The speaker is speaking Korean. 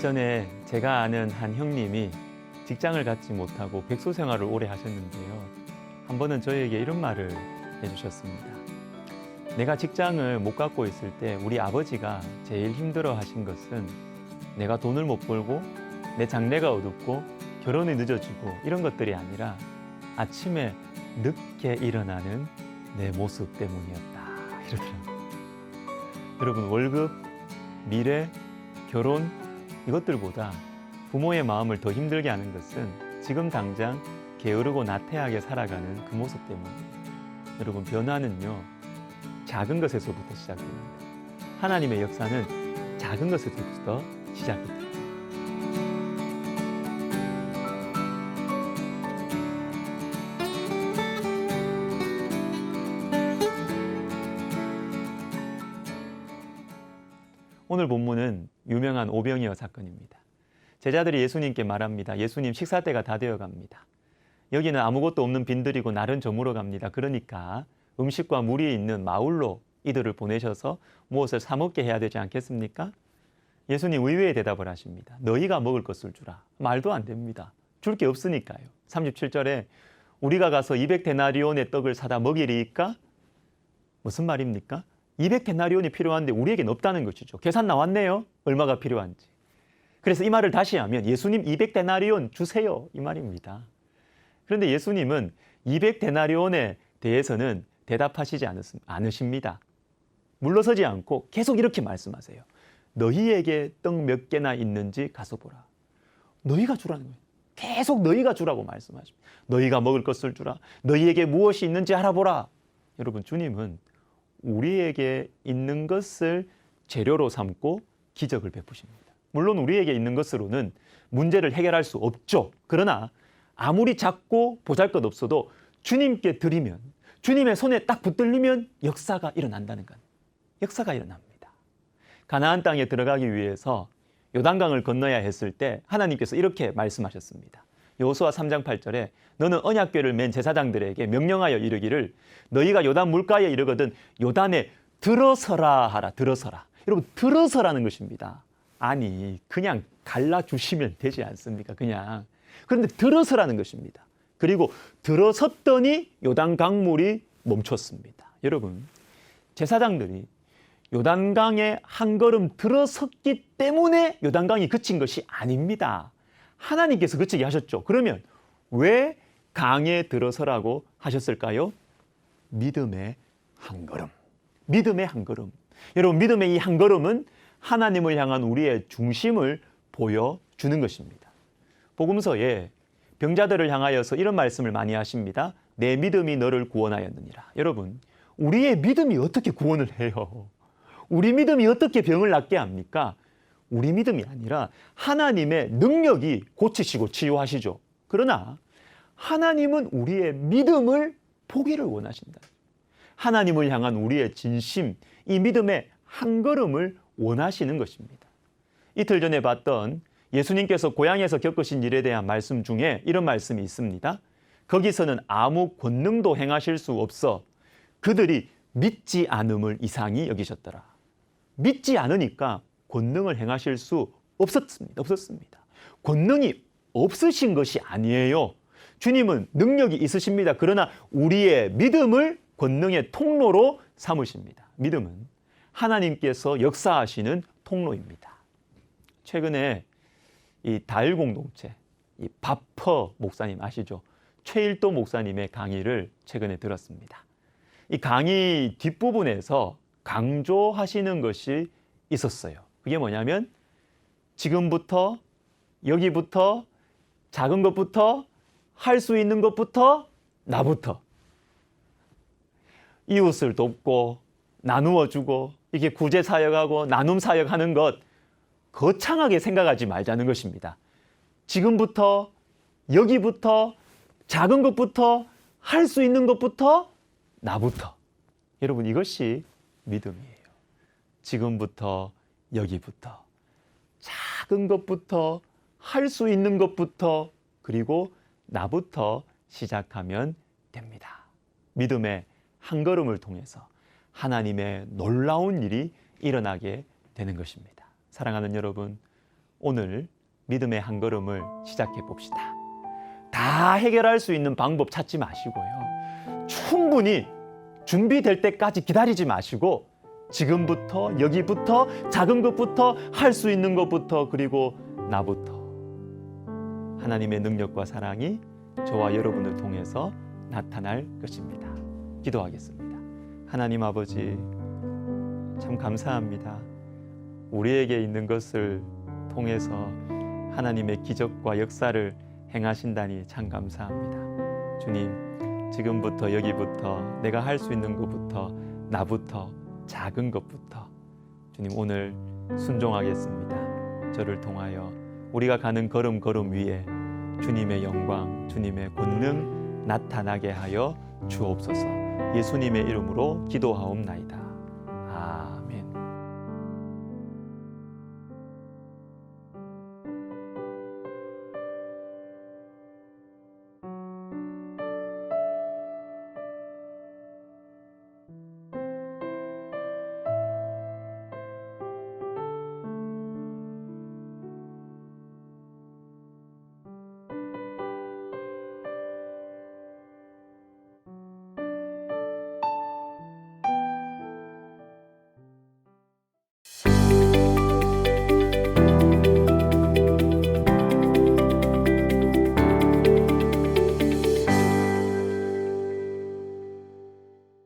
예전에 제가 아는 한 형님이 직장을 갖지 못하고 백수 생활을 오래 하셨는데요. 한 번은 저에게 이런 말을 해주셨습니다. 내가 직장을 못 갖고 있을 때 우리 아버지가 제일 힘들어 하신 것은 내가 돈을 못 벌고 내 장래가 어둡고 결혼이 늦어지고 이런 것들이 아니라 아침에 늦게 일어나는 내 모습 때문이었다. 이러더라고요. 여러분, 월급, 미래, 결혼 이것들보다 부모의 마음을 더 힘들게 하는 것은 지금 당장 게으르고 나태하게 살아가는 그 모습 때문이에요. 여러분, 변화는요, 작은 것에서부터 시작됩니다. 하나님의 역사는 작은 것에서부터 시작이 돼요. 오늘 본문은 유명한 오병이어 사건입니다. 제자들이 예수님께 말합니다. 예수님, 식사 때가 다 되어 갑니다. 여기는 아무것도 없는 빈들이고 날은 저물어 갑니다. 그러니까 음식과 물이 있는 마을로 이들을 보내셔서 무엇을 사 먹게 해야 되지 않겠습니까? 예수님 의외의 대답을 하십니다. 너희가 먹을 것을 주라. 말도 안 됩니다. 줄 게 없으니까요. 37절에 우리가 가서 200데나리온의 떡을 사다 먹이리까? 무슨 말입니까? 200데나리온이 필요한데 우리에겐 없다는 것이죠. 계산 나왔네요. 얼마가 필요한지. 그래서 이 말을 다시 하면 예수님 200데나리온 주세요. 이 말입니다. 그런데 예수님은 200데나리온에 대해서는 대답하시지 않으십니다. 물러서지 않고 계속 이렇게 말씀하세요. 너희에게 떡 몇 개나 있는지 가서 보라. 너희가 주라는 거예요. 계속 너희가 주라고 말씀하십니다. 너희가 먹을 것을 주라. 너희에게 무엇이 있는지 알아보라. 여러분, 주님은 우리에게 있는 것을 재료로 삼고 기적을 베푸십니다. 물론 우리에게 있는 것으로는 문제를 해결할 수 없죠. 그러나 아무리 작고 보잘것없어도 주님께 드리면, 주님의 손에 딱 붙들리면 역사가 일어난다는 것. 역사가 일어납니다. 가나안 땅에 들어가기 위해서 요단강을 건너야 했을 때 하나님께서 이렇게 말씀하셨습니다. 여호수아 3장 8절에 너는 언약궤를 맨 제사장들에게 명령하여 이르기를 너희가 요단 물가에 이르거든 요단에 들어서라 하라. 들어서라. 여러분, 들어서라는 것입니다. 아니, 그냥 갈라주시면 되지 않습니까? 그냥. 그런데 들어서라는 것입니다. 그리고 들어섰더니 요단 강물이 멈췄습니다. 여러분, 제사장들이 요단강에 한 걸음 들어섰기 때문에 요단강이 그친 것이 아닙니다. 하나님께서 그치게 하셨죠. 그러면 왜 강에 들어서라고 하셨을까요? 믿음의 한 걸음. 믿음의 한 걸음. 여러분, 믿음의 이 한 걸음은 하나님을 향한 우리의 중심을 보여주는 것입니다. 복음서에 병자들을 향하여서 이런 말씀을 많이 하십니다. 내 믿음이 너를 구원하였느니라. 여러분, 우리의 믿음이 어떻게 구원을 해요? 우리 믿음이 어떻게 병을 낫게 합니까? 우리 믿음이 아니라 하나님의 능력이 고치시고 치유하시죠. 그러나 하나님은 우리의 믿음을 보기를 원하신다. 하나님을 향한 우리의 진심, 이 믿음의 한 걸음을 원하시는 것입니다. 이틀 전에 봤던 예수님께서 고향에서 겪으신 일에 대한 말씀 중에 이런 말씀이 있습니다. 거기서는 아무 권능도 행하실 수 없어 그들이 믿지 않음을 이상히 여기셨더라. 믿지 않으니까 권능을 행하실 수 없었습니다. 권능이 없으신 것이 아니에요. 주님은 능력이 있으십니다. 그러나 우리의 믿음을 권능의 통로로 삼으십니다. 믿음은 하나님께서 역사하시는 통로입니다. 최근에 이 다일 공동체, 이 바퍼 목사님 아시죠? 최일도 목사님의 강의를 최근에 들었습니다. 이 강의 뒷부분에서 강조하시는 것이 있었어요. 그게 뭐냐면 지금부터, 여기부터, 작은 것부터, 할 수 있는 것부터, 나부터 이웃을 돕고 나누어 주고 이게 구제 사역하고 나눔 사역하는 것 거창하게 생각하지 말자는 것입니다. 지금부터, 여기부터, 작은 것부터, 할 수 있는 것부터, 나부터. 여러분, 이것이 믿음이에요. 지금부터, 여기부터, 작은 것부터, 할 수 있는 것부터, 그리고 나부터 시작하면 됩니다. 믿음의 한 걸음을 통해서 하나님의 놀라운 일이 일어나게 되는 것입니다. 사랑하는 여러분, 오늘 믿음의 한 걸음을 시작해 봅시다. 다 해결할 수 있는 방법 찾지 마시고요. 충분히 준비될 때까지 기다리지 마시고 지금부터 여기부터 작은 것부터 할 수 있는 것부터 그리고 나부터 하나님의 능력과 사랑이 저와 여러분을 통해서 나타날 것입니다. 기도하겠습니다. 하나님 아버지 참 감사합니다. 우리에게 있는 것을 통해서 하나님의 기적과 역사를 행하신다니 참 감사합니다. 주님, 지금부터 여기부터 내가 할 수 있는 것부터 나부터 작은 것부터 주님 오늘 순종하겠습니다. 저를 통하여 우리가 가는 걸음걸음 위에 주님의 영광, 주님의 권능 나타나게 하여 주옵소서. 예수님의 이름으로 기도하옵나이다.